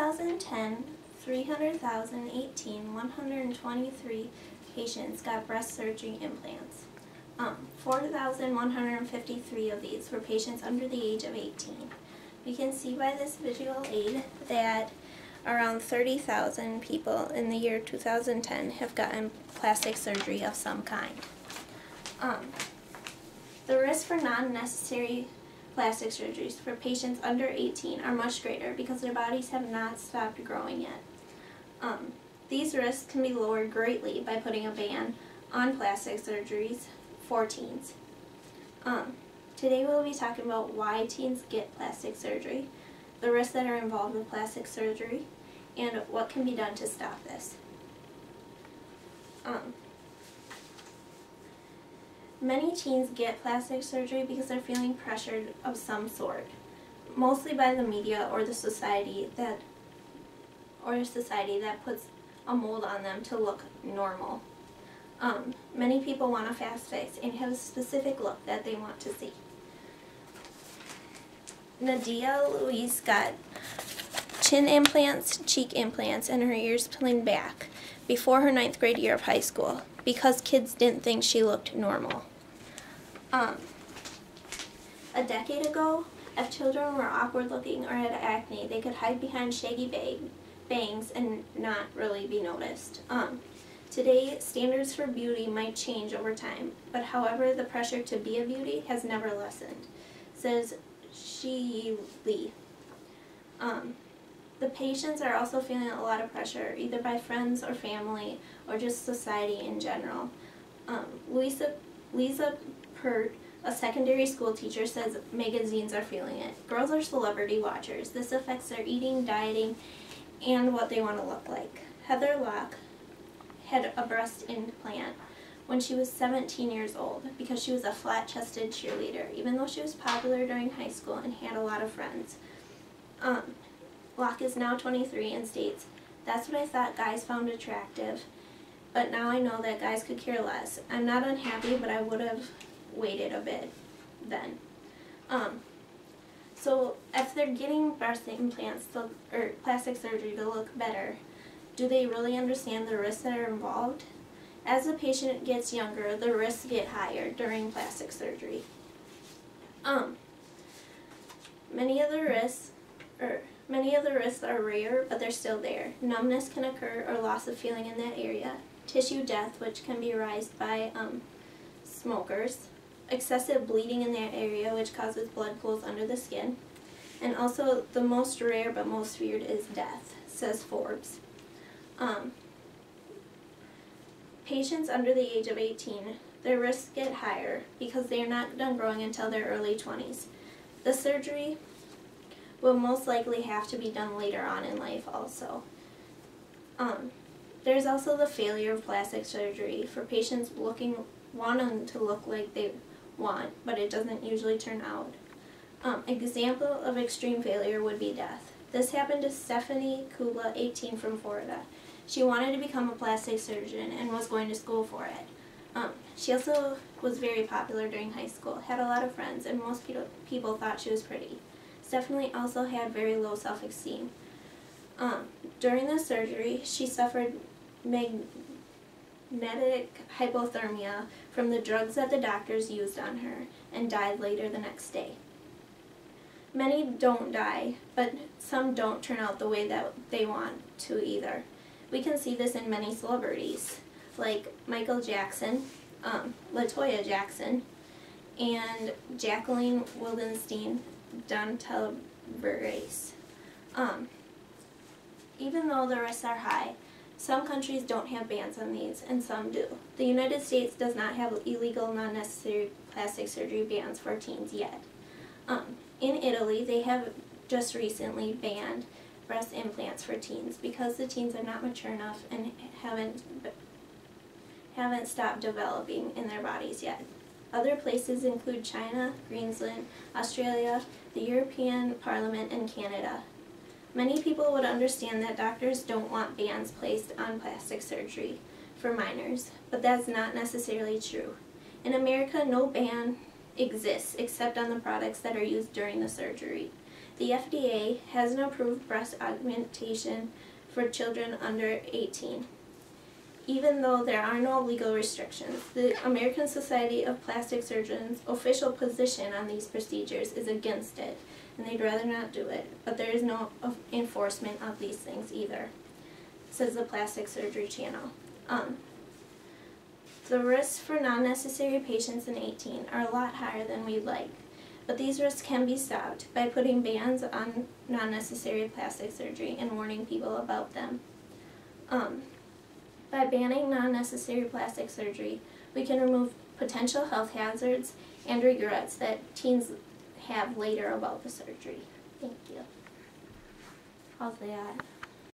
2010, 123 patients got breast surgery implants. 4,153 of these were patients under the age of 18. We can see by this visual aid that around 30,000 people in the year 2010 have gotten plastic surgery of some kind. The risks for non-necessary plastic surgeries for patients under 18 are much greater because their bodies have not stopped growing yet. These risks can be lowered greatly by putting a ban on plastic surgeries for teens. Today we'll be talking about why teens get plastic surgery, the risks that are involved with plastic surgery, and what can be done to stop this. Many teens get plastic surgery because they're feeling pressured of some sort, mostly by the media or the society that puts a mold on them to look normal. Many people want a fast fix and have a specific look that they want to see. Nadia Louise got chin implants, cheek implants, and her ears pinned back before her 9th grade year of high school because kids didn't think she looked normal. A decade ago, if children were awkward looking or had acne, they could hide behind shaggy bangs and not really be noticed. Today, standards for beauty might change over time, but however, the pressure to be a beauty has never lessened, says Shi Li. The patients are also feeling a lot of pressure, either by friends or family, or just society in general. Lisa Pert, a secondary school teacher, says magazines are feeling it. Girls are celebrity watchers. This affects their eating, dieting, and what they want to look like. Heather Locke had a breast implant when she was 17 years old because she was a flat-chested cheerleader, even though she was popular during high school and had a lot of friends. Locke is now 23 and states, "That's what I thought guys found attractive, but now I know that guys could care less. I'm not unhappy, but I would have waited a bit then." So if they're getting breast implants or plastic surgery to look better, do they really understand the risks that are involved? As the patient gets younger, the risks get higher during plastic surgery. Many of the risks are rare, but they're still there. Numbness can occur or loss of feeling in that area. Tissue death, which can be raised by smokers. Excessive bleeding in that area, which causes blood pools under the skin. And also, the most rare but most feared is death, says Forbes. Patients under the age of 18, their risks get higher because they are not done growing until their early 20s. The surgery will most likely have to be done later on in life also. There's also the failure of plastic surgery for patients wanting to look like they want, but it doesn't usually turn out. Example of extreme failure would be death. This happened to Stephanie Kubla, 18, from Florida. She wanted to become a plastic surgeon and was going to school for it. She also was very popular during high school, had a lot of friends, and most people thought she was pretty. Stephanie also had very low self-esteem. During the surgery, she suffered magnetic hypothermia from the drugs that the doctors used on her and died later the next day. Many don't die, but some don't turn out the way that they want to either. We can see this in many celebrities, like Michael Jackson, LaToya Jackson, and Jacqueline Wildenstein Dantelbrace. Even though the risks are high, some countries don't have bans on these, and some do. The United States does not have illegal, non-necessary plastic surgery bans for teens yet. In Italy, they have just recently banned breast implants for teens because the teens are not mature enough and haven't stopped developing in their bodies yet. Other places include China, Greenland, Australia, the European Parliament, and Canada. Many people would understand that doctors don't want bans placed on plastic surgery for minors, but that's not necessarily true. In America, no ban exists except on the products that are used during the surgery. The FDA hasn't approved breast augmentation for children under 18. Even though there are no legal restrictions, the American Society of Plastic Surgeons' official position on these procedures is against it, and they'd rather not do it, but there is no enforcement of these things either, says the Plastic Surgery Channel. The risks for non-necessary patients in 18 are a lot higher than we'd like, but these risks can be stopped by putting bans on non-necessary plastic surgery and warning people about them. By banning non-necessary plastic surgery, we can remove potential health hazards and regrets that teens have later about the surgery. Thank you. How's that?